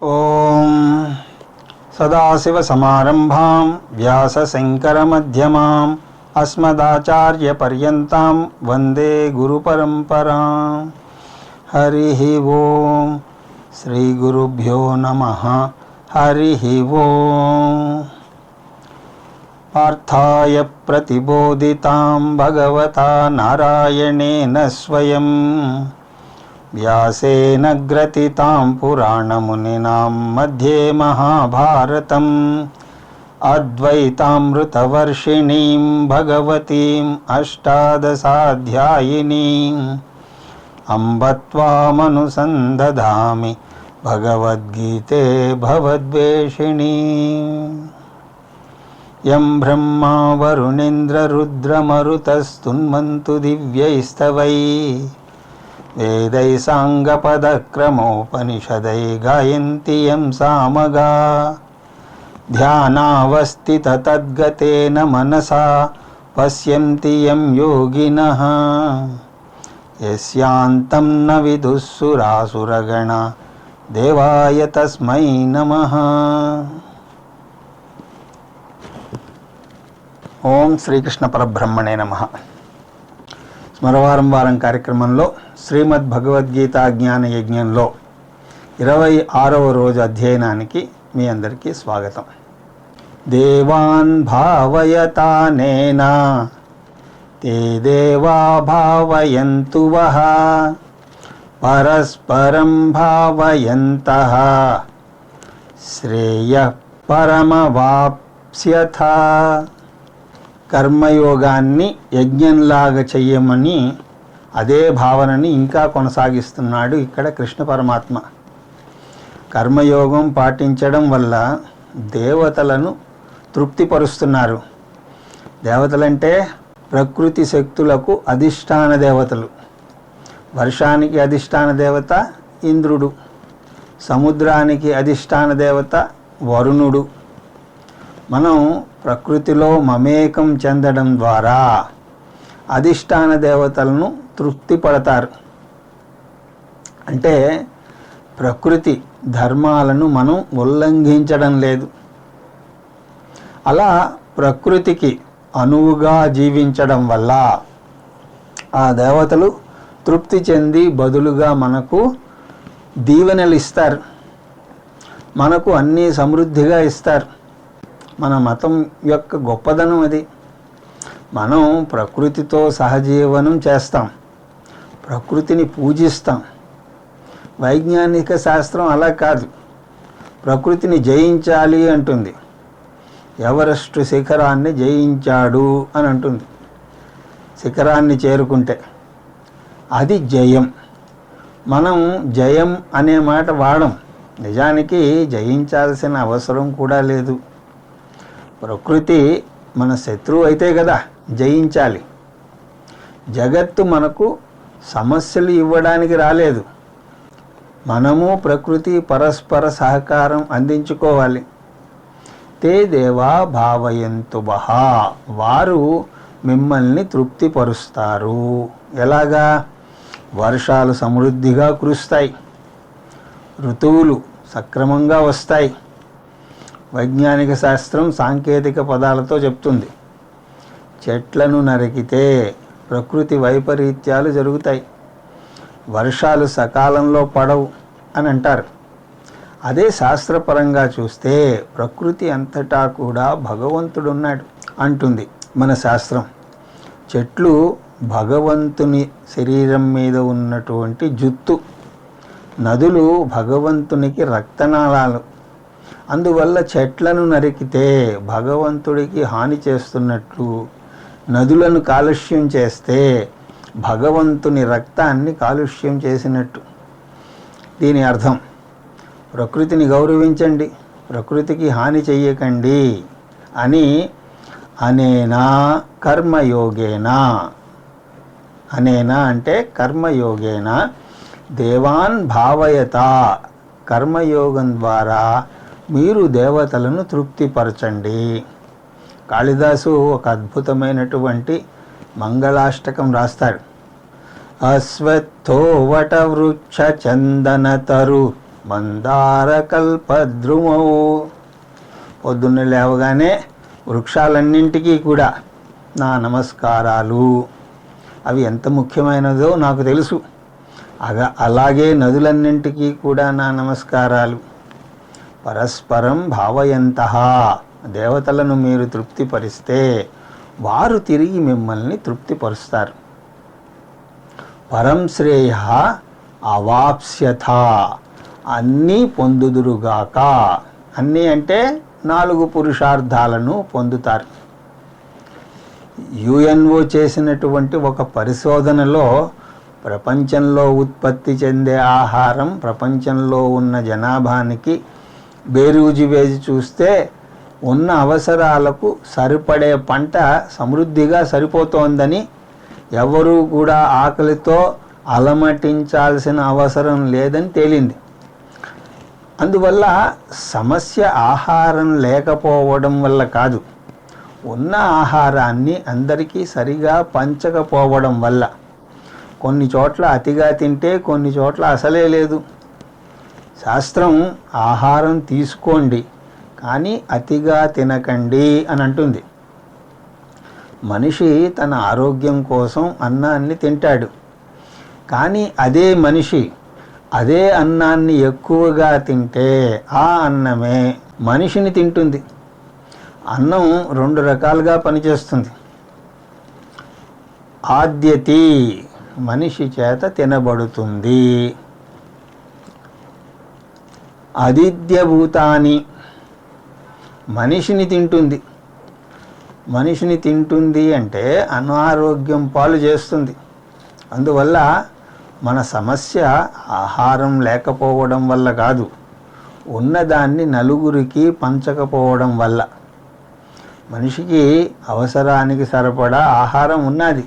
ఓం సదాశివసమారంభాం వ్యాసశంకరమధ్యమాం అస్మదాచార్యపర్యంతాం వందే గురుపరంపరాం. హరి ఓం. శ్రీ గురుభ్యో నమః. హరి ఓం. పార్థాయ ప్రతిబోధితాం భగవతా నారాయణేన స్వయం వ్యాసేన గ్రథితాం పురాణమునినాం మధ్యే మహాభారతం అద్వైతామృతవర్షిణీం భగవతీం అష్టాదశాధ్యాయినీం అంబ త్వామనుసందధామి భగవద్గీతే భవద్వేషిణీం. యం బ్రహ్మా వరుణేంద్ర రుద్రమరుతస్తున్మంతు దివ్యైస్తవై వేదై సాంగపదక్రమోపనిషదై గాయంతి యం సామగా ధ్యానావస్థితతద్గతేన మనసా పశ్యంతి యం యోగినః యస్యాంతం న విదుఃసురాసురగణా దేవాయ తస్మై నమః. ఓం శ్రీకృష్ణ పరబ్రహ్మణే నమః. స్మరవారం వారం కార్యక్రమంలో శ్రీమద్ భగవద్గీత జ్ఞాన యజ్ఞంలో 26వ రోజు అధ్యయనానికి మీ అందరికీ స్వాగతం. దేవాన్ భావయతానేన తే దేవా భావయంతు వః పరస్పరం భావయంతః శ్రేయః పరమవాప్స్యథ. కర్మయోగాన్ని యజ్ఞంలాగా చెయ్యమని అదే భావనని ఇంకా కొనసాగిస్తున్నాడు ఇక్కడ కృష్ణ పరమాత్మ. కర్మయోగం పాటించడం వల్ల దేవతలను తృప్తిపరుస్తున్నారు. దేవతలంటే ప్రకృతి శక్తులకు అధిష్టాన దేవతలు. వర్షానికి అధిష్టాన దేవత ఇంద్రుడు, సముద్రానికి అధిష్టాన దేవత వరుణుడు. మనం ప్రకృతిలో మమేకం చెందడం ద్వారా అధిష్టాన దేవతలను తృప్తిపడతారు. అంటే ప్రకృతి ధర్మాలను మనం ఉల్లంఘించడం లేదు. అలా ప్రకృతికి అనువుగా జీవించడం వల్ల ఆ దేవతలు తృప్తి చెంది బదులుగా మనకు దీవెనలు ఇస్తారు, మనకు అన్నీ సమృద్ధిగా ఇస్తారు. మన మతం యొక్క గొప్పదనం అది. మనం ప్రకృతితో సహజీవనం చేస్తాం, ప్రకృతిని పూజిస్తాం. వైజ్ఞానిక శాస్త్రం అలా కాదు, ప్రకృతిని జయించాలి అంటుంది. ఎవరెస్ట్ శిఖరాన్ని జయించాడు అని అంటుంది. శిఖరాన్ని చేరుకుంటే అది జయం. మనం జయం అనే మాట వాడం. నిజానికి జయించాల్సిన అవసరం కూడా లేదు. ప్రకృతి మన శత్రువు అయితే కదా జయించాలి. జగత్తు మనకు సమస్యలు ఇవ్వడానికి రాలేదు. మనము ప్రకృతి పరస్పర సహకారం అందించుకోవాలి. తే దేవా భావయంతు వః. వారు మిమ్మల్ని తృప్తిపరుస్తారు. ఎలాగా? వర్షాలు సమృద్ధిగా కురుస్తాయి, ఋతువులు సక్రమంగా వస్తాయి. వైజ్ఞానిక శాస్త్రం సాంకేతిక పదాలతో చెప్తుంది. చెట్లను నరికితే ప్రకృతి వైపరీత్యాలు జరుగుతాయి, వర్షాలు సకాలంలో పడవు అని అంటారు. అదే శాస్త్రపరంగా చూస్తే ప్రకృతి అంతటా కూడా భగవంతుడున్నాడు అంటుంది మన శాస్త్రం. చెట్లు భగవంతుని శరీరం మీద ఉన్నటువంటి జుత్తు, నదులు భగవంతునికి రక్తనాళాలు. అందువల్ల చెట్లను నరికితే భగవంతుడికి హాని చేస్తున్నట్లు, నదులను కాలుష్యం చేస్తే భగవంతుని రక్తాన్ని కాలుష్యం చేసినట్టు దీని అర్థం. ప్రకృతిని గౌరవించండి, ప్రకృతికి హాని చెయ్యకండి అని అనేనా కర్మయోగేనా. అనేనా అంటే కర్మయోగేనా దేవాన్ భావయత. కర్మయోగం ద్వారా మీరు దేవతలను తృప్తిపరచండి. కాళిదాసు ఒక అద్భుతమైనటువంటి మంగళాష్టకం రాస్తాడు. అశ్వత్థో వటవృక్ష చందనతరు మందారకల్పద్రుమౌ. పొద్దున్న లేవగానే వృక్షాలన్నింటికీ కూడా నా నమస్కారాలు. అవి ఎంత ముఖ్యమైనదో నాకు తెలుసు. అలాగే నదులన్నింటికీ కూడా నా నమస్కారాలు. పరస్పరం భావయంతః, దేవతలను మీరు తృప్తిపరిస్తే వారు తిరిగి మిమ్మల్ని తృప్తిపరుస్తారు. పరం శ్రేయ అవాప్స్యథ, అన్నీ పొందుదురుగాక. అన్నీ అంటే 4 పురుషార్థాలను పొందుతారు. యుఎన్ఓ చేసినటువంటి ఒక పరిశోధనలో ప్రపంచంలో ఉత్పత్తి చెందే ఆహారం ప్రపంచంలో ఉన్న జనాభానికి బేరీజు వేసి చూస్తే ఉన్న అవసరాలకు సరిపడే పంట సమృద్ధిగా సరిపోతోందని, ఎవరూ కూడా ఆకలితో అలమటించాల్సిన అవసరం లేదని తేలింది. అందువల్ల సమస్య ఆహారం లేకపోవడం వల్ల కాదు, ఉన్న ఆహారాన్ని అందరికీ సరిగా పంచకపోవడం వల్ల. కొన్ని చోట్ల అతిగా తింటే కొన్ని చోట్ల అసలే లేదు. శాస్త్రం ఆహారం తీసుకోండి కానీ అతిగా తినకండి అని అంటుంది. మనిషి తన ఆరోగ్యం కోసం అన్నాన్ని తింటాడు, కానీ అదే మనిషి అదే అన్నాన్ని ఎక్కువగా తింటే ఆ అన్నమే మనిషిని తింటుంది. అన్నం 2 రకాలుగా పనిచేస్తుంది. ఆద్యతి, మనిషి చేత తినబడుతుంది. అదిద్యభూతాని, మనిషిని తింటుంది. మనిషిని తింటుంది అంటే అనారోగ్యం పాలు చేస్తుంది. అందువల్ల మన సమస్య ఆహారం లేకపోవడం వల్ల కాదు, ఉన్నదాన్ని నలుగురికి పంచకపోవడం వల్ల. మనిషికి అవసరానికి సరిపడా ఆహారం ఉన్నది,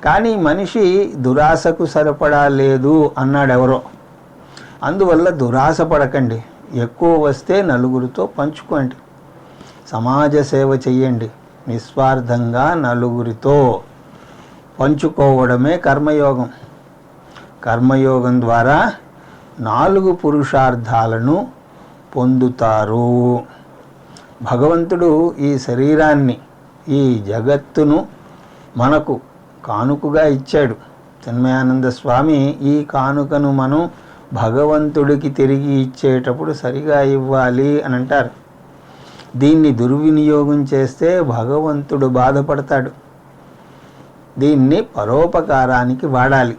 కానీ మనిషి దురాశకు సరిపడా లేదు అన్నాడు ఎవరో. అందువల్ల దురాశ పడకండి, ఎక్కువ వస్తే నలుగురితో పంచుకోండి. సమాజ సేవ చెయ్యండి, నిస్వార్థంగా నలుగురితో పంచుకోవడమే కర్మయోగం. కర్మయోగం ద్వారా 4 పురుషార్థాలను పొందుతారు. భగవంతుడు ఈ శరీరాన్ని, ఈ జగత్తును మనకు కానుకగా ఇచ్చాడు. చిన్మయానంద స్వామి ఈ కానుకను మనం భగవంతుడికి తిరిగి ఇచ్చేటప్పుడు సరిగా ఇవ్వాలి అని అంటారు. దీన్ని దుర్వినియోగం చేస్తే భగవంతుడు బాధపడతాడు. దీన్ని పరోపకారానికి వాడాలి.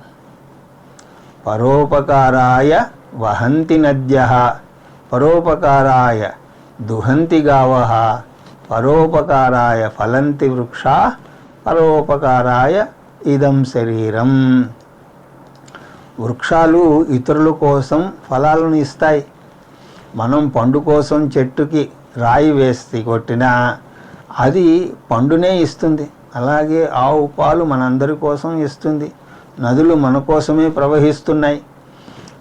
పరోపకారాయ వహంతి నద్యః, పరోపకారాయ దుహంతి గావః, పరోపకారాయ ఫలంతి వృక్షా, పరోపకారాయ ఇదం శరీరం. వృక్షాలు ఇతరుల కోసం ఫలాలను ఇస్తాయి. మనం పండు కోసం చెట్టుకి రాయి వేసి కొట్టినా అది పండునే ఇస్తుంది. అలాగే ఆవు పాలు మనందరి కోసం ఇస్తుంది. నదులు మన కోసమే ప్రవహిస్తున్నాయి.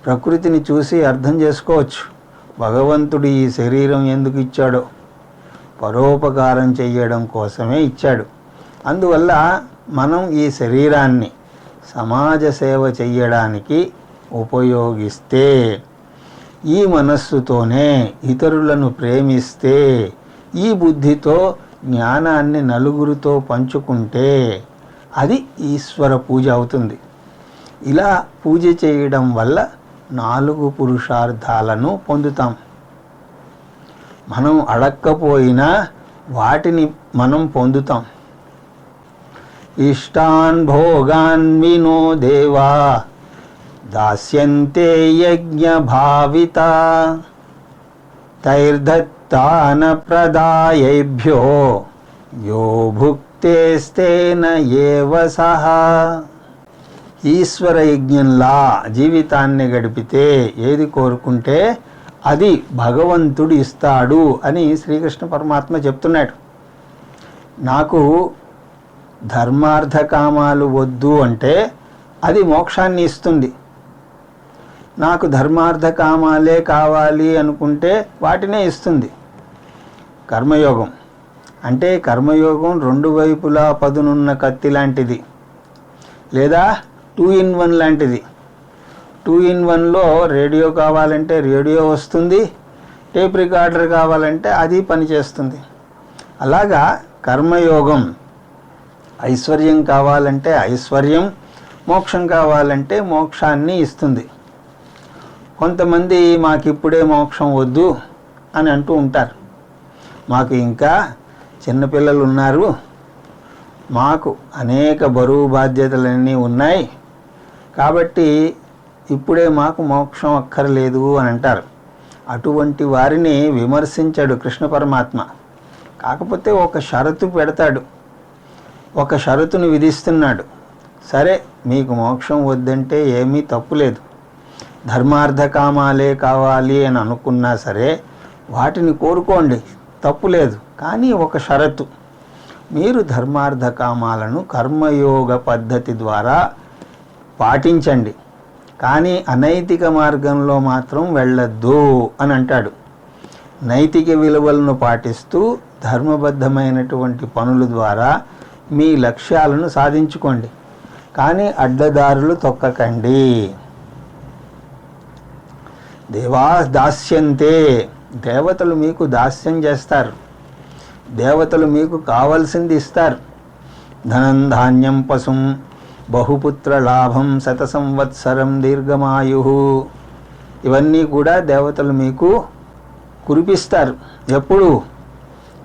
ప్రకృతిని చూసి అర్థం చేసుకోవచ్చు భగవంతుడు ఈ శరీరం ఎందుకు ఇచ్చాడో. పరోపకారం చెయ్యడం కోసమే ఇచ్చాడు. అందువల్ల మనం ఈ శరీరాన్ని సమాజ సేవ చెయ్యడానికి ఉపయోగిస్తే, ఈ మనస్సుతోనే ఇతరులను ప్రేమిస్తే, ఈ బుద్ధితో జ్ఞానాన్ని నలుగురితో పంచుకుంటే అది ఈశ్వర పూజ అవుతుంది. ఇలా పూజ చేయడం వల్ల 4 పురుషార్థాలను పొందుతాం. మనం అడక్కపోయినా వాటిని మనం పొందుతాం. ఇష్టాన్ భోగాన్ వినో దేవా దాస్యంతే యజ్ఞ భావిత తైర్దత్తాన ప్రదాయేభ్యో యో భుక్తేస్తేన ఏవ సహ. ఈశ్వర యజ్ఞంలా జీవితాన్ని గడిపితే ఏది కోరుకుంటే అది భగవంతుడు ఇస్తాడు అని శ్రీకృష్ణ పరమాత్మ చెప్తున్నాడు. నాకు ధర్మార్థ కామాలు వద్దు అంటే అది మోక్షాన్ని ఇస్తుంది. నాకు ధర్మార్థ కామాలే కావాలి అనుకుంటే వాటినే ఇస్తుంది. కర్మయోగం అంటే కర్మయోగం 2 వైపులా పదునున్న కత్తి లాంటిది, లేదా 2 in 1 లాంటిది. 2-in-1లో రేడియో కావాలంటే రేడియో వస్తుంది, టేప్ రికార్డర్ కావాలంటే అది పనిచేస్తుంది. అలాగా కర్మయోగం ఐశ్వర్యం కావాలంటే ఐశ్వర్యం, మోక్షం కావాలంటే మోక్షాన్ని ఇస్తుంది. కొంతమంది మాకిప్పుడే మోక్షం వద్దు అని అంటూ ఉంటారు. మాకు ఇంకా చిన్నపిల్లలు ఉన్నారు, మాకు అనేక బరువు బాధ్యతలన్నీ ఉన్నాయి, కాబట్టి ఇప్పుడే మాకు మోక్షం అక్కర్లేదు అని అంటారు. అటువంటి వారిని విమర్శించాడు కృష్ణ పరమాత్మ. కాకపోతే ఒక షరతు పెడతాడు, ఒక షరతును విధిస్తున్నాడు. సరే, మీకు మోక్షం వద్దంటే ఏమీ తప్పులేదు, ధర్మార్థ కామాలే కావాలి అని అనుకున్నా సరే వాటిని కోరుకోండి, తప్పులేదు. కానీ ఒక షరతు, మీరు ధర్మార్థ కామాలను కర్మయోగ పద్ధతి ద్వారా పాటించండి, కానీ అనైతిక మార్గంలో మాత్రం వెళ్ళొద్దు అని అంటాడు. నైతిక విలువలను పాటిస్తూ ధర్మబద్ధమైనటువంటి పనుల ద్వారా మీ లక్ష్యాలను సాధించుకోండి, కానీ అడ్డదారులు తొక్కకండి. దేవా దాస్యంతే, దేవతలు మీకు దాస్యం చేస్తారు, దేవతలు మీకు కావలసింది ఇస్తారు. ధనం ధాన్యం పశుం బహుపుత్ర లాభం శత సంవత్సరం దీర్ఘమాయు, ఇవన్నీ కూడా దేవతలు మీకు కురిపిస్తారు. ఎప్పుడు?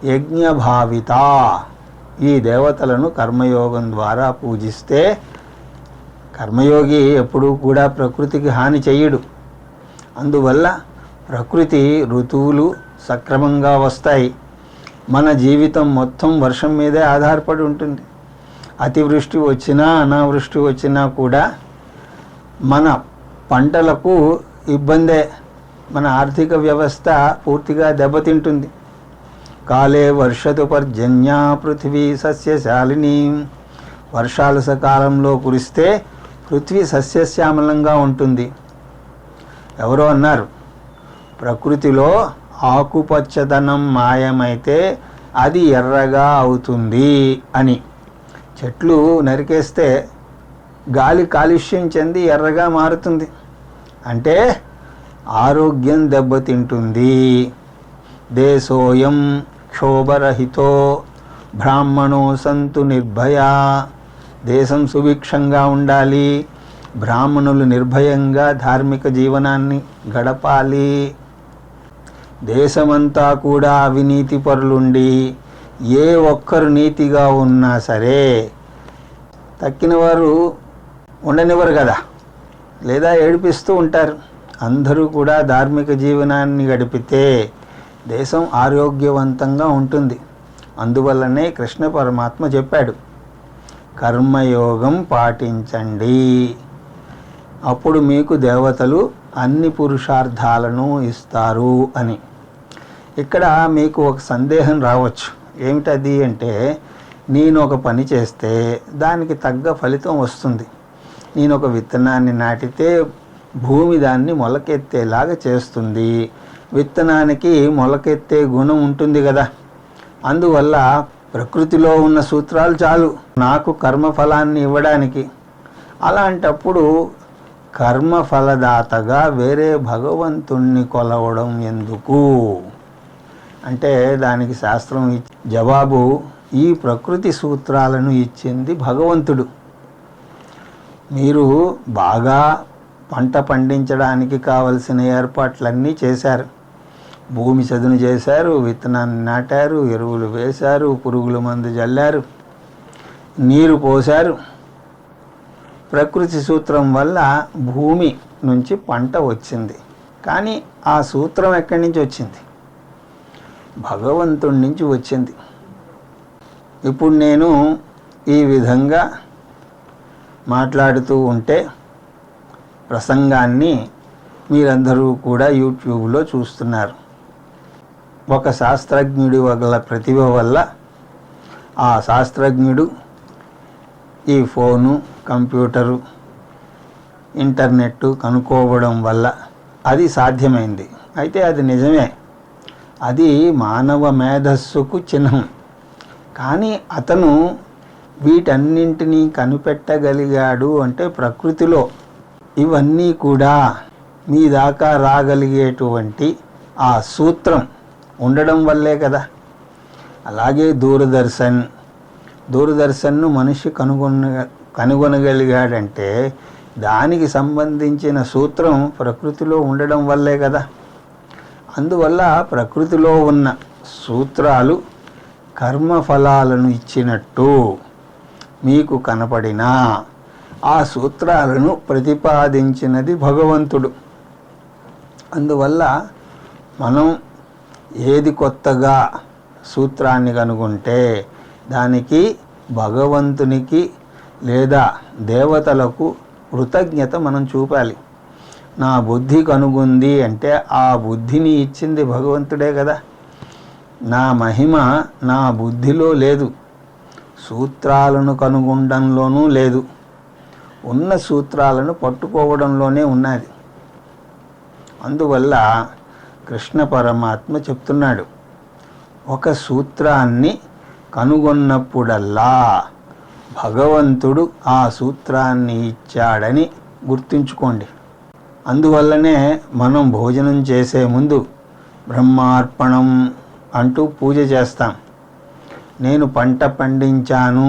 యజ్ఞభావిత, ఈ దేవతలను కర్మయోగం ద్వారా పూజిస్తే, కర్మయోగి ఎప్పుడూ కూడా ప్రకృతికి హాని చెయ్యడు. అందువల్ల ప్రకృతి ఋతువులు సక్రమంగా వస్తాయి. మన జీవితం మొత్తం వర్షం మీదే ఆధారపడి ఉంటుంది. అతివృష్టి వచ్చినా అనావృష్టి వచ్చినా కూడా మన పంటలకు ఇబ్బందే, మన ఆర్థిక వ్యవస్థ పూర్తిగా దెబ్బతింటుంది. కాలే వర్షతు పర్జన్యా పృథివీ సస్యశాలిని, వర్షాలు సకాలంలో కురిస్తే పృథ్వీ సస్యశ్యామలంగా ఉంటుంది. ఎవరో అన్నారు, ప్రకృతిలో ఆకుపచ్చదనం మాయమైతే అది ఎర్రగా అవుతుంది అని. చెట్లు నరికేస్తే గాలి కాలుష్యం చెంది ఎర్రగా మారుతుంది, అంటే ఆరోగ్యం దెబ్బతింటుంది. దేశోయం క్షోభరహితో బ్రాహ్మణో సంతు నిర్భయా, దేశం సుభిక్షంగా ఉండాలి, బ్రాహ్మణులు నిర్భయంగా ధార్మిక జీవనాన్ని గడపాలి. దేశమంతా కూడా అవినీతి పరులుండి ఏ ఒక్కరు నీతిగా ఉన్నా సరే తక్కిన వారు ఉండనివ్వరు కదా, లేదా ఏడిపిస్తూ ఉంటారు. అందరూ కూడా ధార్మిక జీవనాన్ని గడిపితే దేశం ఆరోగ్యవంతంగా ఉంటుంది. అందువల్లనే కృష్ణ పరమాత్మ చెప్పాడు, కర్మయోగం పాటించండి, అప్పుడు మీకు దేవతలు అన్ని పురుషార్థాలను ఇస్తారు అని. ఇక్కడ మీకు ఒక సందేహం రావచ్చు, ఏమిటది అంటే, నేను ఒక పని చేస్తే దానికి తగ్గ ఫలితం వస్తుంది, నేను ఒక విత్తనాన్ని నాటితే భూమి దాన్ని మొలకెత్తేలాగా చేస్తుంది, విత్తనానికి మొలకెత్తే గుణం ఉంటుంది కదా, అందువల్ల ప్రకృతిలో ఉన్న సూత్రాలు చాలు నాకు కర్మఫలాన్ని ఇవ్వడానికి. అలాంటప్పుడు కర్మఫలదాతగా వేరే భగవంతుణ్ణి కొలవడం ఎందుకు అంటే, దానికి శాస్త్రం జవాబు, ఈ ప్రకృతి సూత్రాలను ఇచ్చింది భగవంతుడు. మీరు బాగా పంట పండించడానికి కావలసిన ఏర్పాట్లన్నీ చేశారు, భూమి చదును చేశారు, విత్తనాన్ని నాటారు, ఎరువులు వేశారు, పురుగుల మందు జల్లారు, నీరు పోశారు. ప్రకృతి సూత్రం వల్ల భూమి నుంచి పంట వచ్చింది. కానీ ఆ సూత్రం ఎక్కడి నుంచి వచ్చింది? భగవంతుడి నుంచి వచ్చింది. ఇప్పుడు నేను ఈ విధంగా మాట్లాడుతూ ఉంటే ప్రసంగాన్ని మీరందరూ కూడా యూట్యూబ్లో చూస్తున్నారు. ఒక శాస్త్రజ్ఞుడి వల్ల ప్రతిభ వల్ల ఆ శాస్త్రజ్ఞుడు ఈ ఫోను, కంప్యూటరు, ఇంటర్నెట్ కనుక్కోవడం వల్ల అది సాధ్యమైంది. అయితే అది నిజమే, అది మానవ మేధస్సుకు చిహ్నం. కానీ అతను వీటన్నింటినీ కనిపెట్టగలిగాడు అంటే ప్రకృతిలో ఇవన్నీ కూడా మీ దాకా రాగలిగేటువంటి ఆ సూత్రం ఉండడం వల్లే కదా. అలాగే దూరదర్శన్ను మనిషి కనుగొనగలిగాడంటే దానికి సంబంధించిన సూత్రం ప్రకృతిలో ఉండడం వల్లే కదా. అందువల్ల ప్రకృతిలో ఉన్న సూత్రాలు కర్మఫలాలను ఇచ్చినట్టు మీకు కనపడినా ఆ సూత్రాలను ప్రతిపాదించినది భగవంతుడు. అందువల్ల మనం ఏది కొత్తగా సూత్రాన్ని కనుగొంటే దానికి భగవంతునికి లేదా దేవతలకు కృతజ్ఞత మనం చూపాలి. నా బుద్ధి కనుగొంది అంటే ఆ బుద్ధిని ఇచ్చింది భగవంతుడే కదా. నా మహిమ నా బుద్ధిలో లేదు, సూత్రాలను కనుగొనడంలోనూ లేదు, ఉన్న సూత్రాలను పట్టుకోవడంలోనే ఉన్నది. అందువల్ల కృష్ణ పరమాత్మ చెప్తున్నాడు, ఒక సూత్రాన్ని కనుగొన్నప్పుడల్లా భగవంతుడు ఆ సూత్రాన్ని ఇచ్చాడని గుర్తుంచుకోండి. అందువల్లనే మనం భోజనం చేసే ముందు బ్రహ్మార్పణం అంటూ పూజ చేస్తాం. నేను పంట పండించాను,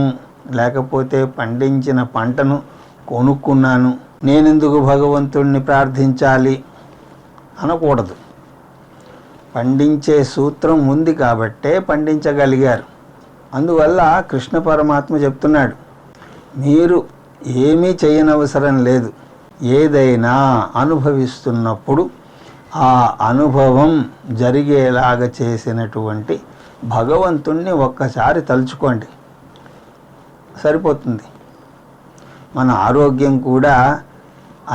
లేకపోతే పండించిన పంటను కొనుక్కున్నాను, నేనెందుకు భగవంతుడిని ప్రార్థించాలి అనకూడదు. పండించే సూత్రం ఉంది కాబట్టే పండించగలిగారు. అందువల్ల కృష్ణ పరమాత్మ చెప్తున్నాడు, మీరు ఏమీ చేయనవసరం లేదు. ఏదైనా అనుభవిస్తున్నప్పుడు ఆ అనుభవం జరిగేలాగా చేసినటువంటి భగవంతుణ్ణి ఒక్కసారి తలుచుకోండి, సరిపోతుంది. మన ఆరోగ్యం కూడా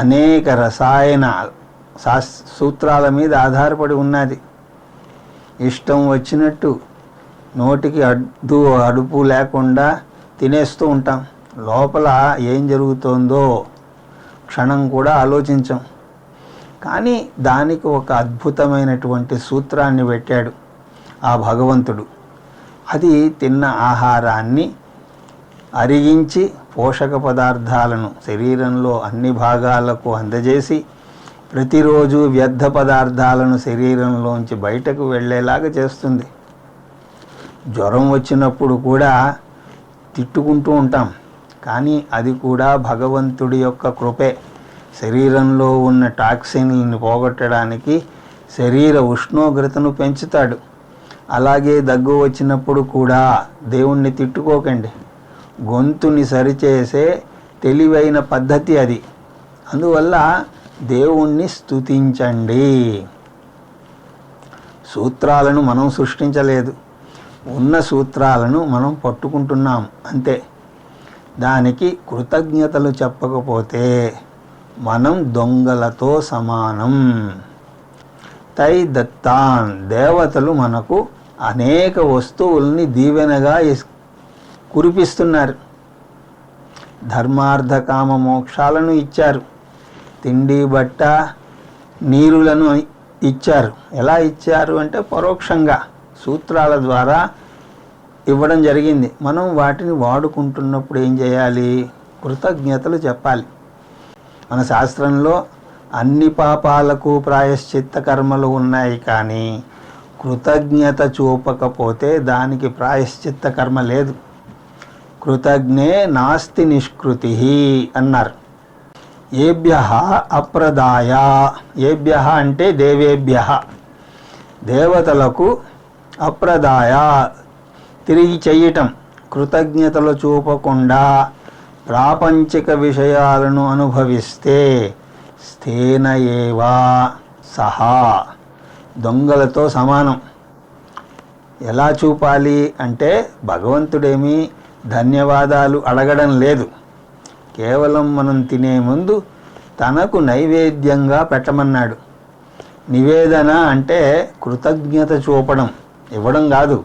అనేక రసాయన సూత్రాల మీద ఆధారపడి ఉన్నది. ఇష్టం వచ్చినట్టు నోటికి అడుపు లేకుండా తినేస్తూ ఉంటాం. లోపల ఏం జరుగుతోందో క్షణం కూడా ఆలోచించం. కానీ దానికి ఒక అద్భుతమైనటువంటి సూత్రాన్ని పెట్టాడు ఆ భగవంతుడు. అది తిన్న ఆహారాన్ని అరిగించి పోషక పదార్థాలను శరీరంలో అన్ని భాగాలకు అందజేసి ప్రతిరోజు వ్యర్థ పదార్థాలను శరీరంలోంచి బయటకు వెళ్ళేలాగా చేస్తుంది. జ్వరం వచ్చినప్పుడు కూడా తిట్టుకుంటూ ఉంటాం, కానీ అది కూడా భగవంతుడి యొక్క కృపే. శరీరంలో ఉన్న టాక్సిన్లను పోగొట్టడానికి శరీర ఉష్ణోగ్రతను పెంచుతాడు. అలాగే దగ్గు వచ్చినప్పుడు కూడా దేవుణ్ణి తిట్టుకోకండి, గొంతుని సరిచేసే తెలివైన పద్ధతి అది. అందువల్ల దేవుణ్ణి స్తుతించండి. సూత్రాలను మనం సృష్టించలేదు, ఉన్న సూత్రాలను మనం పట్టుకుంటున్నాం అంతే. దానికి కృతజ్ఞతలు చెప్పకపోతే మనం దొంగలతో సమానం. తై దత్తాన్, దేవతలు మనకు అనేక వస్తువుల్ని దీవెనగా కురిపిస్తున్నారు. ధర్మార్థ కామ మోక్షాలను ఇచ్చారు. తిండి బట్ట నీరులను ఇచ్చారు. ఎలా ఇచ్చారు అంటే పరోక్షంగా సూత్రాల ద్వారా ఇవ్వడం జరిగింది. మనం వాటిని వాడుకుంటున్నప్పుడు ఏం చేయాలి? కృతజ్ఞతలు చెప్పాలి. మన శాస్త్రంలో అన్ని పాపాలకు ప్రాయశ్చిత్త కర్మలు ఉన్నాయి, కానీ కృతజ్ఞత చూపకపోతే దానికి ప్రాయశ్చిత్త కర్మ లేదు. కృతజ్ఞే నాస్తి నిష్కృతి అన్నారు. ఏభ్యః అప్రదాయ, ఏభ్యః అంటే దేవేభ్యః, దేవతలకు అప్రదాయ తిరిగి చెయ్యటం. కృతజ్ఞతలు చూపకుండా ప్రాపంచిక విషయాలను అనుభవిస్తే స్థేన ఏవా సహా, దొంగలతో సమానం. ఎలా చూపాలి అంటే భగవంతుడేమీ ధన్యవాదాలు అడగడం లేదు. కేవలం మనం తినే ముందు తనకు నైవేద్యంగా పెట్టమన్నాడు. నివేదన అంటే కృతజ్ఞత చూపడం, ఇవ్వడం కాదు.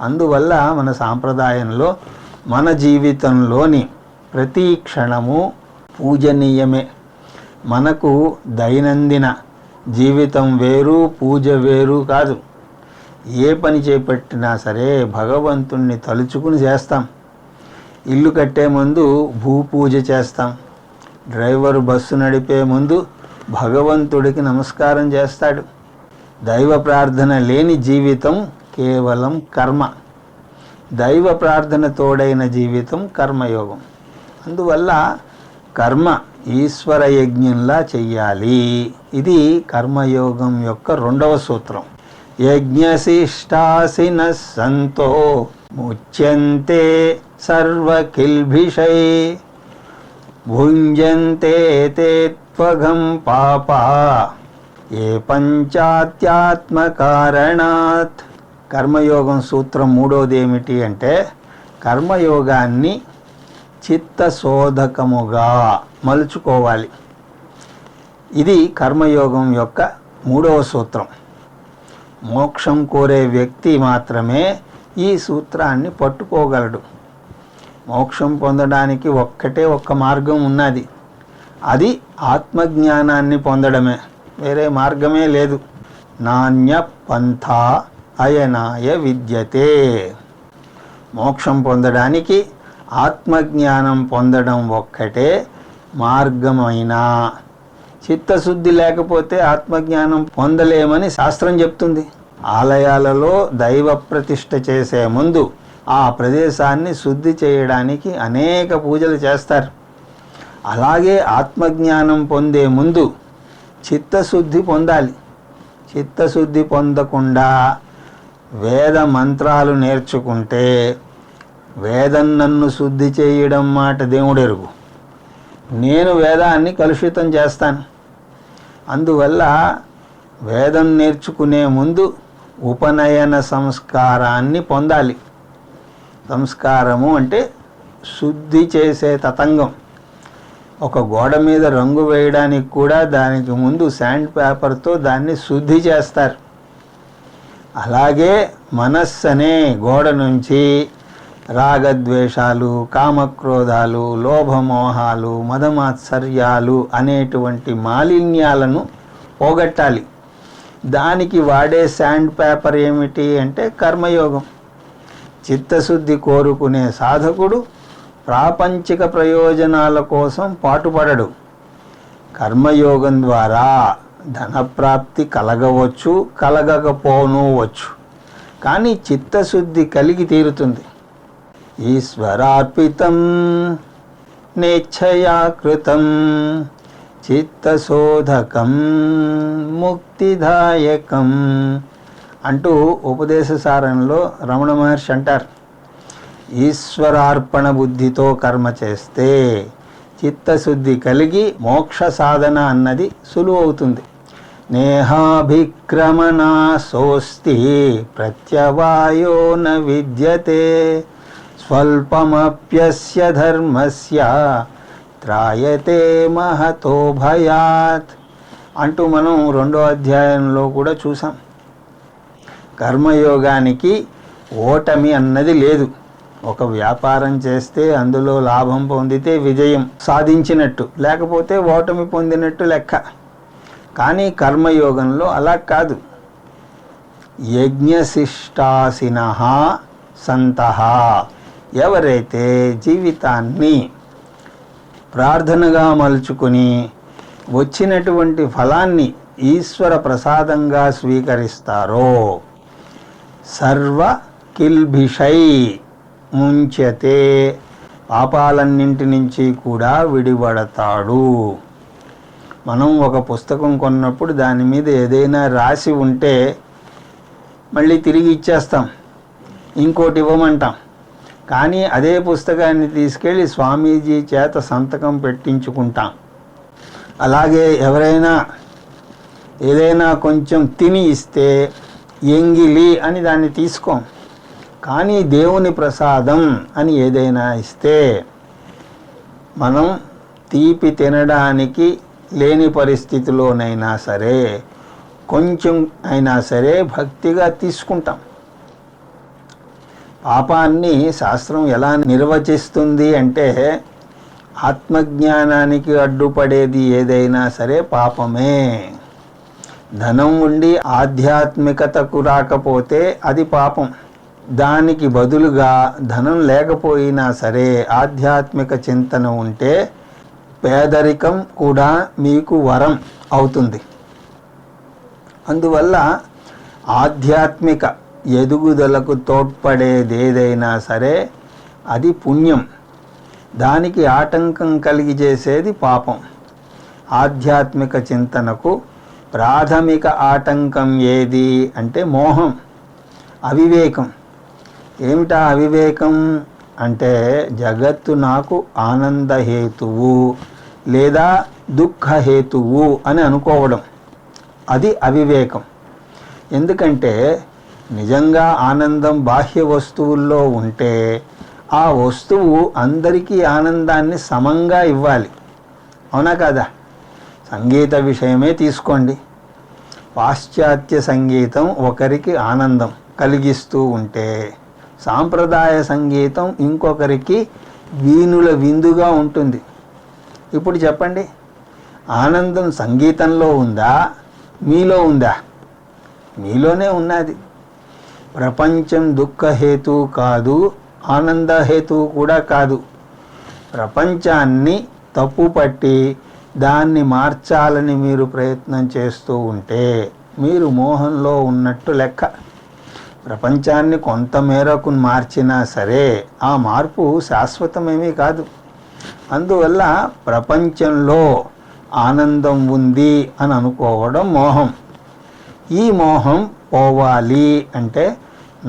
అందువల్ల మన సాంప్రదాయంలో మన జీవితంలోని ప్రతి క్షణము పూజనీయమే. మనకు దైనందిన జీవితం వేరు, పూజ వేరు కాదు. ఏ పని చేపట్టినా సరే భగవంతుణ్ణి తలుచుకుని చేస్తాం. ఇల్లు కట్టే ముందు భూపూజ చేస్తాం, డ్రైవరు బస్సు నడిపే ముందు భగవంతుడికి నమస్కారం చేస్తాడు. దైవ ప్రార్థన లేని జీవితం కేవలం కర్మ, దైవ ప్రార్థన తోడైన జీవితం కర్మయోగం. అందువల్ల కర్మ ఈశ్వర యజ్ఞంలా చెయ్యాలి. ఇది కర్మయోగం యొక్క రెండవ సూత్రం. యజ్ఞశిష్టాసిన సంతో ముచ్యంతే సర్వకిల్భిషై భుంజంతే తే త్వగం పాపా ఏ పంచాత్యాత్మకారణాత్. కర్మయోగం సూత్రం మూడోది ఏమిటి అంటే కర్మయోగాన్ని చిత్తశోధకముగా మలుచుకోవాలి. ఇది కర్మయోగం యొక్క మూడవ సూత్రం. మోక్షం కోరే వ్యక్తి మాత్రమే ఈ సూత్రాన్ని పట్టుకోగలడు. మోక్షం పొందడానికి ఒక్క మార్గం ఉన్నది, అది ఆత్మజ్ఞానాన్ని పొందడమే, వేరే మార్గమే లేదు. నాణ్య పంథా అయనాయ విద్యతే. మోక్షం పొందడానికి ఆత్మజ్ఞానం పొందడం ఒక్కటే మార్గమైనా చిత్తశుద్ధి లేకపోతే ఆత్మజ్ఞానం పొందలేమని శాస్త్రం చెప్తుంది. ఆలయాలలో దైవ ప్రతిష్ఠ చేసే ముందు ఆ ప్రదేశాన్ని శుద్ధి చేయడానికి అనేక పూజలు చేస్తారు. అలాగే ఆత్మజ్ఞానం పొందే ముందు చిత్తశుద్ధి పొందాలి. చిత్తశుద్ధి పొందకుండా వేద మంత్రాలు నేర్చుకుంటే వేదం నన్ను శుద్ధి చేయడం మాట దేవుడెరుగు, నేను వేదాన్ని కలుషితం చేస్తాను. అందువల్ల వేదం నేర్చుకునే ముందు ఉపనయన సంస్కారాన్ని పొందాలి. సంస్కారము అంటే శుద్ధి చేసే తతంగం. ఒక గోడ మీద రంగు వేయడానికి కూడా దానికి ముందు శాండ్ పేపర్తో దాన్ని శుద్ధి చేస్తారు. అలాగే మనస్సు అనే గోడ నుంచి రాగద్వేషాలు, కామక్రోధాలు, లోభమోహాలు, మదమాత్సర్యాలు అనేటువంటి మాలిన్యాలను పోగొట్టాలి. దానికి వాడే శాండ్ పేపర్ ఏమిటి అంటే కర్మయోగం. చిత్తశుద్ధి కోరుకునే సాధకుడు ప్రాపంచిక ప్రయోజనాల కోసం పాటుపడడు. కర్మయోగం ద్వారా ధనప్రాప్తి కలగవచ్చు, కలగకపోనూవచ్చు, కానీ చిత్తశుద్ధి కలిగి తీరుతుంది. ఈశ్వరార్పితం నేచ్ఛయా కృతం చిత్తశోధకం ముక్తిదాయకం అంటూ ఉపదేశసారంలో రమణ మహర్షి అంటారు. ఈశ్వరార్పణ బుద్ధితో కర్మ చేస్తే చిత్తశుద్ధి కలిగి మోక్ష సాధన అన్నది సులువవుతుంది. నేహాభిక్రమణా సోస్తి ప్రత్యవాయో న విద్యతే స్వల్పమప్యస్య ధర్మస్య త్రాయతే మహతో భయాత్ అంటూ మనం 2వ అధ్యాయంలో కూడా చూసాం. కర్మయోగానికి ఓటమి అన్నది లేదు. ఒక వ్యాపారం చేస్తే అందులో లాభం పొందితే విజయం సాధించినట్టు, లేకపోతే ఓటమి పొందినట్టు లెక్క. కానీ కర్మయోగంలో అలా కాదు. యజ్ఞశిష్టాసినః సంతః, ఎవరైతే జీవితాన్ని ప్రార్థనగా మలుచుకొని వచ్చినటువంటి ఫలాన్ని ఈశ్వర ప్రసాదంగా స్వీకరిస్తారో సర్వ కిల్భిషై ముంచతే, పాపాలన్నింటి నుంచి కూడా విడిపడతాడు. మనం ఒక పుస్తకం కొన్నప్పుడు దాని మీద ఏదైనా రాసి ఉంటే మళ్ళీ తిరిగి ఇచ్చేస్తాం, ఇంకోటి ఇవ్వమంటాం. కానీ అదే పుస్తకాన్ని తీసుకెళ్ళి స్వామీజీ చేత సంతకం పెట్టించుకుంటాం. అలాగే ఎవరైనా ఏదైనా కొంచెం తిని ఇస్తే ఎంగిలి అని దాన్ని తీసుకోం. కానీ దేవుని ప్రసాదం అని ఏదైనా ఇస్తే మనం తీపి తినడానికి లేని పరిస్థితిలోనైనా సరే కొంచెం అయినా సరే భక్తిగా తీసుకుంటాం. పాపాన్ని శాస్త్రం ఎలా నిర్వచిస్తుంది అంటే ఆత్మజ్ఞానానికి అడ్డుపడేది ఏదైనా సరే పాపమే. ధనం ఉండి ఆధ్యాత్మికతకు రాకపోతే అది పాపం. దానికి బదులుగా ధనం లేకపోయినా సరే ఆధ్యాత్మిక చింతన ఉంటే పేదరికం కూడా మీకు వరం అవుతుంది. అందువల్ల ఆధ్యాత్మిక ఎదుగుదలకు తోడ్పడేదేదైనా సరే అది పుణ్యం, దానికి ఆటంకం కలిగి చేసేది పాపం. ఆధ్యాత్మిక చింతనకు ప్రాథమిక ఆటంకం ఏది అంటే మోహం, అవివేకం. ఏమిటా అవివేకం అంటే జగత్తు నాకు ఆనందహేతువు లేదా దుఃఖహేతువు అని అనుకోవడం, అది అవివేకం. ఎందుకంటే నిజంగా ఆనందం బాహ్య వస్తువుల్లో ఉంటే ఆ వస్తువు అందరికీ ఆనందాన్ని సమంగా ఇవ్వాలి, అవునా కదా? సంగీత విషయమే తీసుకోండి. పాశ్చాత్య సంగీతం ఒకరికి ఆనందం కలిగిస్తూ ఉంటే సాంప్రదాయ సంగీతం ఇంకొకరికి వీణుల విందుగా ఉంటుంది. ఇప్పుడు చెప్పండి, ఆనందం సంగీతంలో ఉందా మీలో ఉందా? మీలోనే ఉన్నది. ప్రపంచం దుఃఖహేతు కాదు, ఆనందహేతు కూడా కాదు. ప్రపంచాన్ని తప్పుపట్టి దాన్ని మార్చాలని మీరు ప్రయత్నం చేస్తూ ఉంటే మీరు మోహంలో ఉన్నట్టు లెక్క. ప్రపంచాన్ని కొంత మేరకు మార్చినా సరే ఆ మార్పు శాశ్వతమేమీ కాదు. అందువల్ల ప్రపంచంలో ఆనందం ఉంది అని అనుకోవడం మోహం. ఈ మోహం పోవాలి అంటే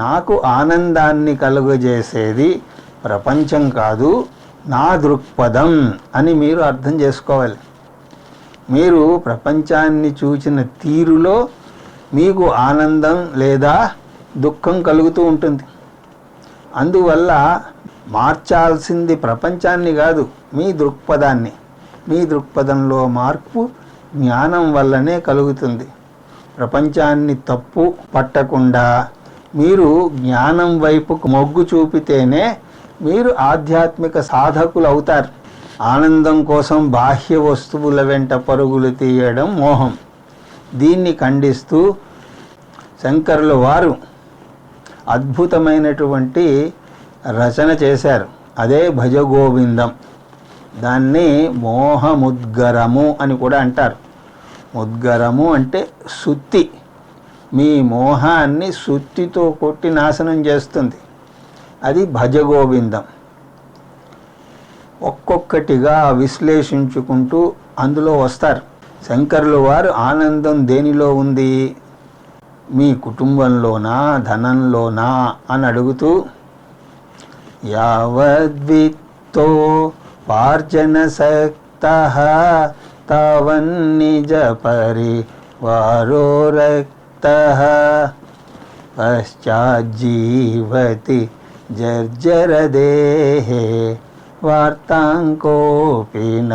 నాకు ఆనందాన్ని కలుగజేసేది ప్రపంచం కాదు, నా దృక్పథం అని మీరు అర్థం చేసుకోవాలి. మీరు ప్రపంచాన్ని చూసిన తీరులో మీకు ఆనందం లేదా దుఃఖం కలుగుతూ ఉంటుంది. అందువల్ల మార్చాల్సింది ప్రపంచాన్ని కాదు, మీ దృక్పథాన్ని. మీ దృక్పథంలో మార్పు జ్ఞానం వల్లనే కలుగుతుంది. ప్రపంచాన్ని తప్పు పట్టకుండా మీరు జ్ఞానం వైపుకు మొగ్గు చూపితేనే మీరు ఆధ్యాత్మిక సాధకులు అవుతారు. ఆనందం కోసం బాహ్య వస్తువుల వెంట పరుగులు తీయడం మోహం. దీన్ని ఖండిస్తూ శంకరుల వారు అద్భుతమైనటువంటి రచన చేశారు. అదే భజగోవిందం. దాన్ని మోహముద్గరము అని కూడా అంటారు. ముద్గరము అంటే సుత్తి. మీ మోహాన్ని సుత్తితో కొట్టి నాశనం చేస్తుంది. అది భజగోవిందం. ఒక్కొక్కటిగా విశ్లేషించుకుంటూ అందులో వస్తారు. శంకరుల వారు ఆనందం దేనిలో ఉంది, మీ కుటుంబంలోనా ధనంలోనా అని అడుగుతూ యావద్విత్తో పార్జన సక్తః తావన్నిజ పరివారో రక్తః పశ్చాజ్జీవతి జర్జరదేహే వార్తాంకోపి న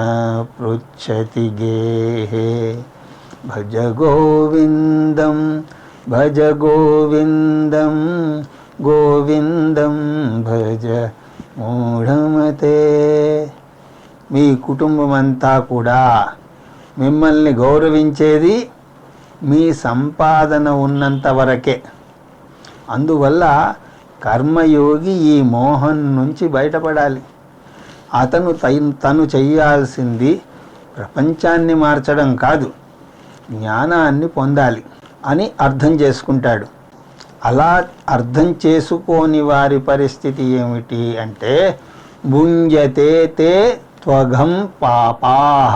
పృచ్ఛతి గేహే. భజ గోవిందం భజ గోవిందం గోవిందం భజ మూఢమతే. మీ కుటుంబమంతా కూడా మిమ్మల్ని గౌరవించేది మీ సంపాదన ఉన్నంత వరకే. అందువల్ల కర్మయోగి ఈ మోహం నుంచి బయటపడాలి. అతను తను చెయ్యాల్సింది ప్రపంచాన్ని మార్చడం కాదు, జ్ఞానాన్ని పొందాలి అని అర్థం చేసుకుంటాడు. అలా అర్థం చేసుకోని వారి పరిస్థితి ఏమిటి అంటే భుంజతే తే త్వఘం పాపాః.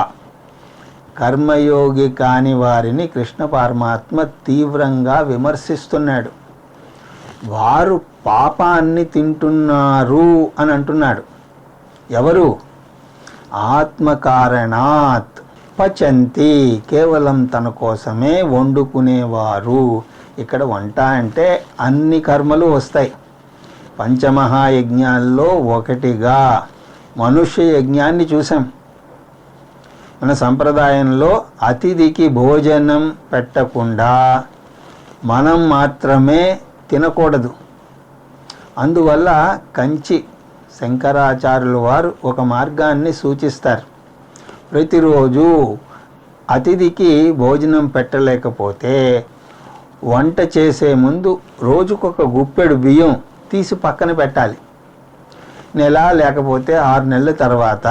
కర్మయోగి కాని వారిని కృష్ణ పరమాత్మ తీవ్రంగా విమర్శిస్తున్నాడు. వారు పాపాన్ని తింటున్నారు అని అంటున్నాడు. ఎవరు? ఆత్మకారణాత్ పచంతి. కేవలం తన కోసమే వండుకునేవారు. ఇక్కడ వంట అంటే అన్ని కర్మలు వస్తాయి. పంచమహాయజ్ఞాల్లో ఒకటిగా మనుష్య యజ్ఞాన్ని చూసాం. మన సంప్రదాయంలో అతిథికి భోజనం పెట్టకుండా మనం మాత్రమే తినకూడదు. అందువల్ల కంచి శంకరాచార్యుల వారు ఒక మార్గాన్ని సూచిస్తారు. ప్రతిరోజు అతిథికి భోజనం పెట్టలేకపోతే వంట చేసే ముందు రోజుకొక గుప్పెడు బియ్యం తీసి పక్కన పెట్టాలి. నెల లేకపోతే 6 నెలల తర్వాత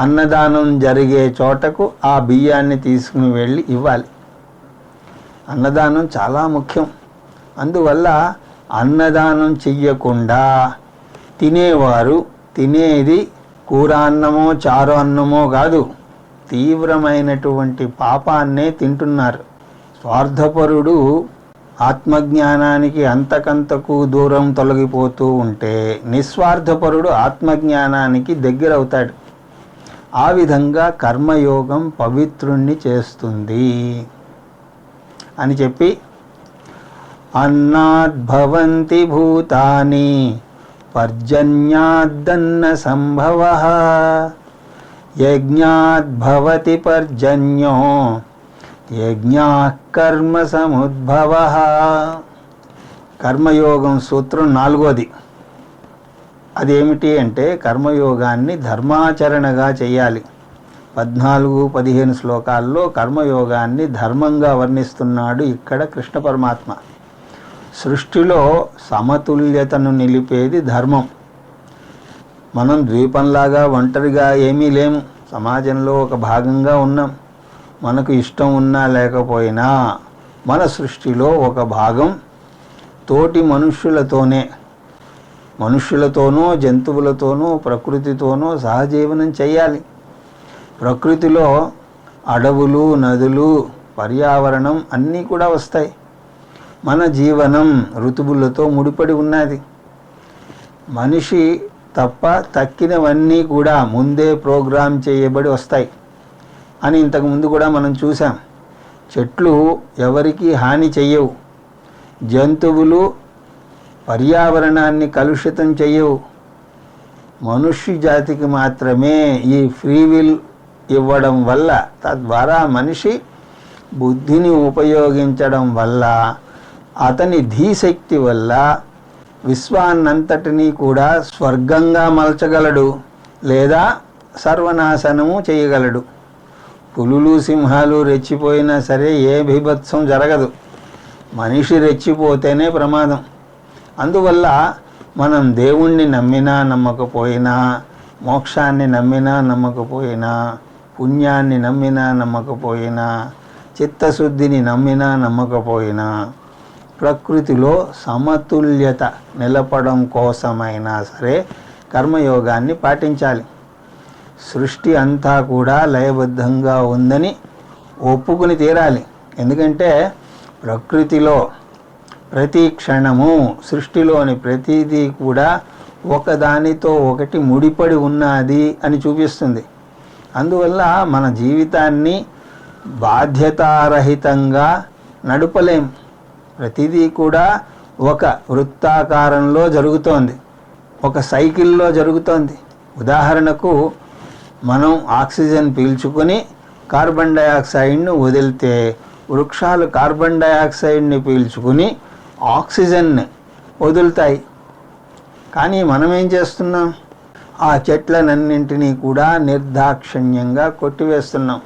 అన్నదానం జరిగే చోటకు ఆ బియ్యాన్ని తీసుకుని వెళ్ళి ఇవ్వాలి. అన్నదానం చాలా ముఖ్యం. అందువల్ల అన్నదానం చెయ్యకుండా తినేవారు తినేది కూర అన్నమో చారు అన్నమో కాదు, తీవ్రమైనటువంటి పాపాన్నే తింటున్నారు. స్వార్థపరుడు ఆత్మజ్ఞానానికి అంతకంతకు దూరం తొలగిపోతూ ఉంటే నిస్వార్థపరుడు ఆత్మజ్ఞానానికి దగ్గరవుతాడు. ఆ విధంగా కర్మయోగం పవిత్రుణ్ణి చేస్తుంది అని చెప్పి, అన్నాద్భవంతి భూతాని పర్జన్యాద్దన్న సంభవః యజ్ఞాద్భవతి పర్జన్యో యజ్ఞాః కర్మ సముద్భవః. కర్మయోగం సూత్రం 4వది. అదేమిటి అంటే కర్మయోగాన్ని ధర్మాచరణగా చేయాలి. 14-15 శ్లోకాల్లో కర్మయోగాన్ని ధర్మంగా వర్ణిస్తున్నాడు ఇక్కడ కృష్ణ పరమాత్మ. సృష్టిలో సమతుల్యతను నిలిపేది ధర్మం. మనం ద్వీపంలాగా ఒంటరిగా ఏమీ లేము, సమాజంలో ఒక భాగంగా ఉన్నాం. మనకు ఇష్టం ఉన్నా లేకపోయినా మన సృష్టిలో ఒక భాగం తోటి మనుష్యులతోనూ జంతువులతోనూ ప్రకృతితోనూ సహజీవనం చేయాలి. ప్రకృతిలో అడవులు, నదులు, పర్యావరణం అన్నీ కూడా వస్తాయి. మన జీవనం ఋతువులతో ముడిపడి ఉన్నది. మనిషి తప్ప తక్కినవన్నీ కూడా ముందే ప్రోగ్రామ్ చేయబడి వస్తాయి అని ఇంతకుముందు కూడా మనం చూసాం. చెట్లు ఎవరికి హాని చెయ్యవు, జంతువులు పర్యావరణాన్ని కలుషితం చెయ్యవు. మనుష్య జాతికి మాత్రమే ఈ ఫ్రీ విల్ ఇవ్వడం వల్ల, తద్వారా మనిషి బుద్ధిని ఉపయోగించడం వల్ల, అతని ధీశక్తి వల్ల విశ్వాన్నంతటినీ కూడా స్వర్గంగా మలచగలడు లేదా సర్వనాశనము చేయగలడు. పులులు, సింహాలు రెచ్చిపోయినా సరే ఏ బీభత్సం జరగదు, మనిషి రెచ్చిపోతేనే ప్రమాదం. అందువల్ల మనం దేవుణ్ణి నమ్మినా నమ్మకపోయినా, మోక్షాన్ని నమ్మినా నమ్మకపోయినా, పుణ్యాన్ని నమ్మినా నమ్మకపోయినా, చిత్తశుద్ధిని నమ్మినా నమ్మకపోయినా, ప్రకృతిలో సమతుల్యత నిలపడం కోసమైనా సరే కర్మయోగాన్ని పాటించాలి. సృష్టి అంతా కూడా లయబద్ధంగా ఉందని ఒప్పుకుని తీరాలి. ఎందుకంటే ప్రకృతిలో ప్రతి క్షణము, సృష్టిలోని ప్రతిదీ కూడా ఒకదానితో ఒకటి ముడిపడి ఉన్నది అని చూపిస్తుంది. అందువల్ల మన జీవితాన్ని బాధ్యతారహితంగా నడపలేం. ప్రతిదీ కూడా ఒక వృత్తాకారంలో జరుగుతోంది, ఒక సైకిల్లో జరుగుతోంది. ఉదాహరణకు మనం ఆక్సిజన్ పీల్చుకొని కార్బన్ డయాక్సైడ్ను వదిలితే వృక్షాలు కార్బన్ డయాక్సైడ్ని పీల్చుకుని ఆక్సిజన్ని వదులుతాయి. కానీ మనం ఏం చేస్తున్నాం? ఆ చెట్లనన్నింటినీ కూడా నిర్దాక్షిణ్యంగా కొట్టివేస్తున్నాం.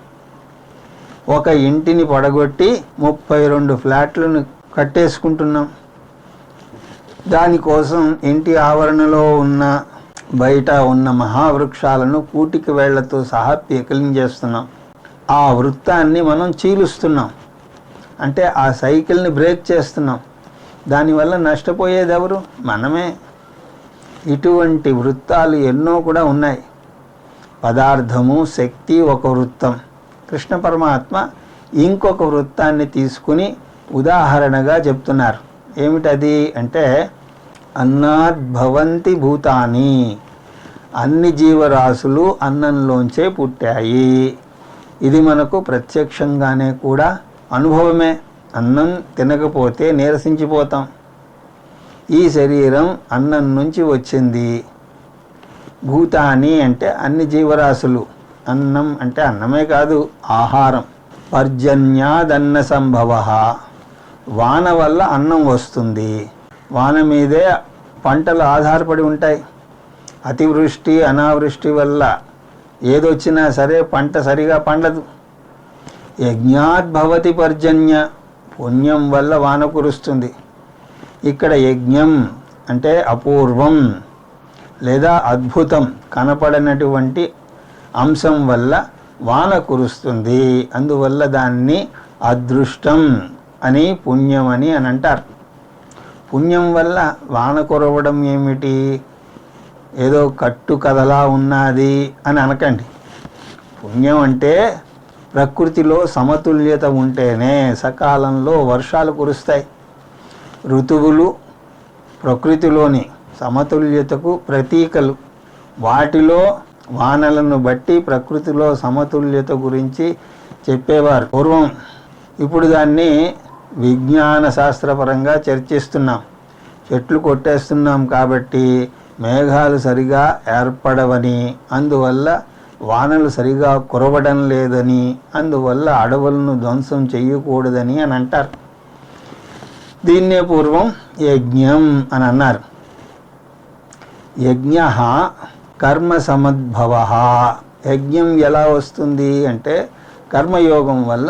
ఒక ఇంటిని పడగొట్టి 32 ఫ్లాట్లను కట్టేసుకుంటున్నాం. దానికోసం ఇంటి ఆవరణలో ఉన్న బయట ఉన్న మహావృక్షాలను కూటికి వేళ్లతో సహా పీకలించేస్తున్నాం. ఆ వృత్తాన్ని మనం చీలుస్తున్నాం, అంటే ఆ సైకిల్ని బ్రేక్ చేస్తున్నాం. దానివల్ల నష్టపోయేది ఎవరు? మనమే. ఇటువంటి వృత్తాలు ఎన్నో కూడా ఉన్నాయి. పదార్థము, శక్తి ఒక వృత్తం. కృష్ణ పరమాత్మ ఇంకొక వృత్తాన్ని తీసుకుని ఉదాహరణగా చెప్తున్నారు. ఏమిటది అంటే, అన్నాద్భవంతి భూతాని, అన్ని జీవరాశులు అన్నంలోంచే పుట్టాయి. ఇది మనకు ప్రత్యక్షంగానే కూడా అనుభవమే. అన్నం తినకపోతే నీరసించిపోతాం. ఈ శరీరం అన్నం నుంచి వచ్చింది. భూతాని అంటే అన్ని జీవరాశులు. అన్నం అంటే అన్నమే కాదు, ఆహారం. పర్జన్యాదన్న సంభవ, వాన వల్ల అన్నం వస్తుంది. వాన మీదే పంటలు ఆధారపడి ఉంటాయి. అతివృష్టి అనావృష్టి వల్ల ఏదొచ్చినా సరే పంట సరిగా పండదు. యజ్ఞాద్భవతి పర్జన్య, పుణ్యం వల్ల వాన కురుస్తుంది. ఇక్కడ యజ్ఞం అంటే అపూర్వం లేదా అద్భుతం, కనపడనటువంటి అంశం వల్ల వాన కురుస్తుంది. అందువల్ల దాన్ని అదృష్టం అని పుణ్యం అని అంటారు. పుణ్యం వల్ల వాన కురవడం ఏమిటి, ఏదో కట్టు కథలా ఉన్నది అని అనకండి. పుణ్యం అంటే ప్రకృతిలో సమతుల్యత ఉంటేనే సకాలంలో వర్షాలు కురుస్తాయి. ఋతువులు ప్రకృతిలోని సమతుల్యతకు ప్రతీకలు. వాటిలో వానలను బట్టి ప్రకృతిలో సమతుల్యత గురించి చెప్పేవారు పూర్వం. ఇప్పుడు దాన్ని విజ్ఞాన శాస్త్రపరంగా చర్చిస్తున్నాం. చెట్లు కొట్టేస్తున్నాం కాబట్టి మేఘాలు సరిగా ఏర్పడవని, అందువల్ల వానలు సరిగా కురవడం లేదని, అందువల్ల అడవులను ధ్వంసం చేయకూడదని అని అంటారు. దీన్నే పూర్వం యజ్ఞం అని అన్నారు. యజ్ఞ కర్మ సమద్భవ. యజ్ఞం ఎలా వస్తుంది అంటే కర్మయోగం వల్ల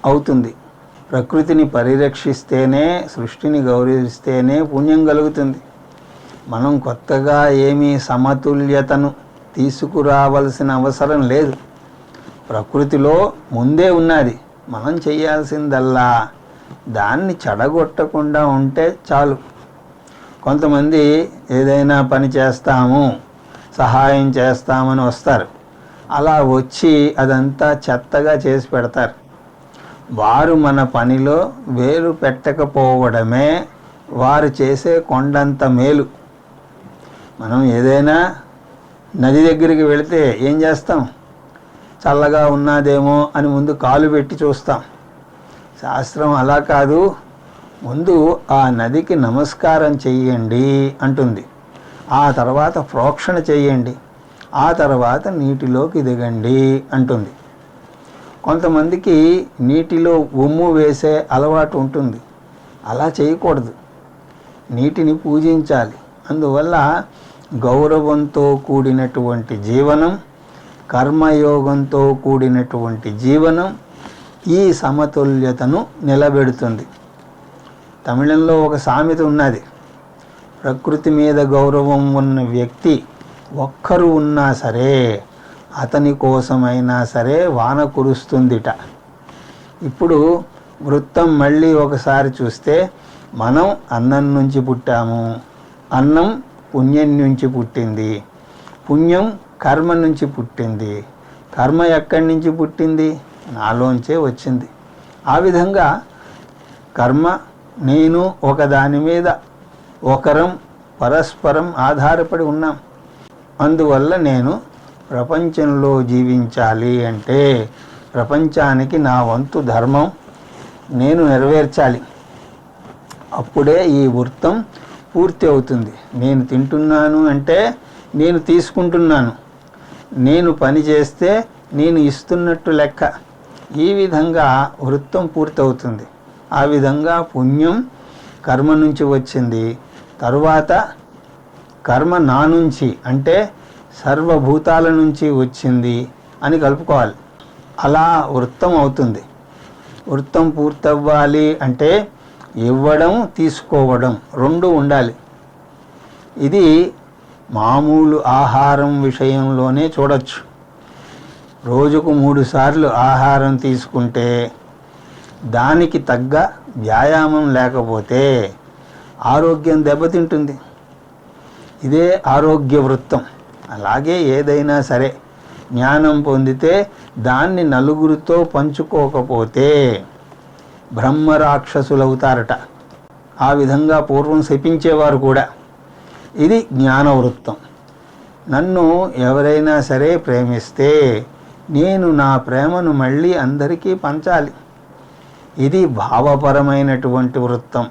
అవుతుంది. ప్రకృతిని పరిరక్షిస్తేనే, సృష్టిని గౌరవిస్తేనే పుణ్యం కలుగుతుంది. మనం కొత్తగా ఏమీ సమతుల్యతను తీసుకురావాల్సిన అవసరం లేదు. ప్రకృతిలో ముందే ఉన్నది. మనం చేయాల్సిందల్లా దాన్ని చెడగొట్టకుండా ఉంటే చాలు. కొంతమంది ఏదైనా పని చేస్తాము, సహాయం చేస్తామని వస్తారు. అలా వచ్చి అదంతా చెత్తగా చేసి పెడతారు. వారు మన పనిలో వేలు పెట్టకపోవడమే వారు చేసే కొండంత మేలు. మనం ఏదైనా నది దగ్గరికి వెళితే ఏం చేస్తాం? చల్లగా ఉన్నదేమో అని ముందు కాలు పెట్టి చూస్తాం. శాస్త్రం అలా కాదు, ముందు ఆ నదికి నమస్కారం చెయ్యండి అంటుంది. ఆ తర్వాత ప్రోక్షణ చెయ్యండి, ఆ తర్వాత నీటిలోకి దిగండి అంటుంది. కొంతమందికి నీటిలో ఉమ్ము వేసే అలవాటు ఉంటుంది. అలా చేయకూడదు. నీటిని పూజించాలి. అందువల్ల గౌరవంతో కూడినటువంటి జీవనం, కర్మయోగంతో కూడినటువంటి జీవనం ఈ సమతుల్యతను నిలబెడుతుంది. తమిళంలో ఒక సామెత ఉన్నది. ప్రకృతి మీద గౌరవం ఉన్న వ్యక్తి ఒక్కరు ఉన్నా సరే అతని కోసమైనా సరే వాన కురుస్తుందిట. ఇప్పుడు వృత్తం మళ్ళీ ఒకసారి చూస్తే మనం అన్నం నుంచి పుట్టాము. అన్నం పుణ్యం నుంచి పుట్టింది. పుణ్యం కర్మ నుంచి పుట్టింది. కర్మ ఎక్కడి నుంచి పుట్టింది? నాలోంచే వచ్చింది. ఆ విధంగా కర్మ, నేను ఒకదాని మీద ఒకరం పరస్పరం ఆధారపడి ఉన్నాం. అందువల్ల నేను ప్రపంచంలో జీవించాలి అంటే ప్రపంచానికి నా వంతు ధర్మం నేను నెరవేర్చాలి. అప్పుడే ఈ వృత్తం పూర్తి అవుతుంది. నేను తింటున్నాను అంటే నేను తీసుకుంటున్నాను. నేను పని చేస్తే నేను ఇస్తున్నట్టు లెక్క. ఈ విధంగా వృత్తం పూర్తవుతుంది. ఆ విధంగా పుణ్యం కర్మ నుంచి వచ్చింది. తరువాత కర్మ నా నుంచి అంటే సర్వభూతాల నుంచి వచ్చింది అని కలుపుకోవాలి. అలా వృత్తం అవుతుంది. వృత్తం పూర్తవ్వాలి అంటే ఇవ్వడం, తీసుకోవడం రెండు ఉండాలి. ఇది మామూలు ఆహారం విషయంలోనే చూడొచ్చు. రోజుకు 3 సార్లు ఆహారం తీసుకుంటే దానికి తగ్గ వ్యాయామం లేకపోతే ఆరోగ్యం దెబ్బతింటుంది. ఇదే ఆరోగ్య వృత్తం. అలాగే ఏదైనా సరే జ్ఞానం పొందితే దాన్ని నలుగురితో పంచుకోకపోతే బ్రహ్మరాక్షసులవుతారట. ఆ విధంగా పూర్వం శపించేవారు కూడా. ఇది జ్ఞానవృత్తం. నన్ను ఎవరైనా సరే ప్రేమిస్తే నేను నా ప్రేమను మళ్ళీ అందరికీ పంచాలి. ఇది భావపరమైనటువంటి వృత్తం.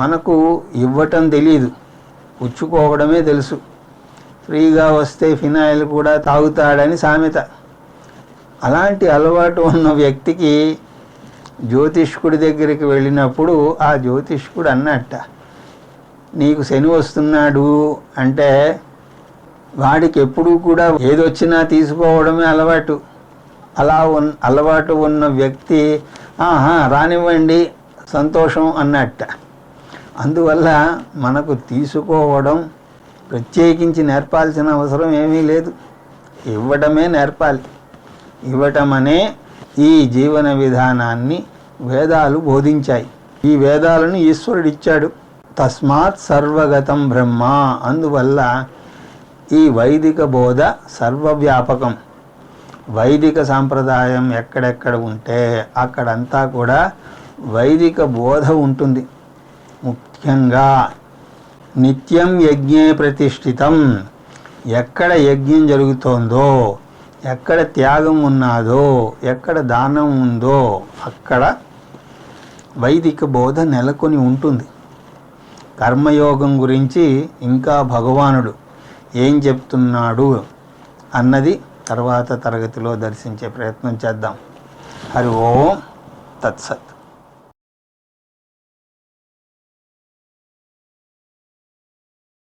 మనకు ఇవ్వటం తెలీదు, పుచ్చుకోవడమే తెలుసు. ఫ్రీగా వస్తే ఫినాయిల్ కూడా తాగుతాడని సామెత. అలాంటి అలవాటు ఉన్న వ్యక్తికి జ్యోతిష్కుడి దగ్గరికి వెళ్ళినప్పుడు ఆ జ్యోతిష్కుడు అన్నట్ట, నీకు శని వస్తున్నాడు అంటే వాడికి ఎప్పుడూ కూడా ఏదొచ్చినా తీసుకోవడమే అలవాటు. అలవాటు ఉన్న వ్యక్తి రానివ్వండి సంతోషం అన్నట్ట. అందువల్ల మనకు తీసుకోవడం ప్రత్యేకించి నేర్పాల్సిన అవసరం ఏమీ లేదు. ఇవ్వడమే నేర్పాలి. ఇవ్వటం అనే ఈ జీవన విధానాన్ని వేదాలు బోధించాయి. ఈ వేదాలను ఈశ్వరుడు ఇచ్చాడు. తస్మాత్ సర్వగతం బ్రహ్మ. అందువల్ల ఈ వైదిక బోధ సర్వవ్యాపకం. వైదిక సాంప్రదాయం ఎక్కడెక్కడ ఉంటే అక్కడంతా కూడా వైదిక బోధ ఉంటుంది. ముఖ్యంగా నిత్యం యజ్ఞే ప్రతిష్ఠితం. ఎక్కడ యజ్ఞం జరుగుతోందో, ఎక్కడ త్యాగం ఉన్నాదో, ఎక్కడ దానం ఉందో అక్కడ వైదిక బోధ నెలకొని ఉంటుంది. కర్మయోగం గురించి ఇంకా భగవానుడు ఏం చెప్తున్నాడు అన్నది తర్వాత తరగతిలో దర్శించే ప్రయత్నం చేద్దాం. హరి ఓం తత్సత్.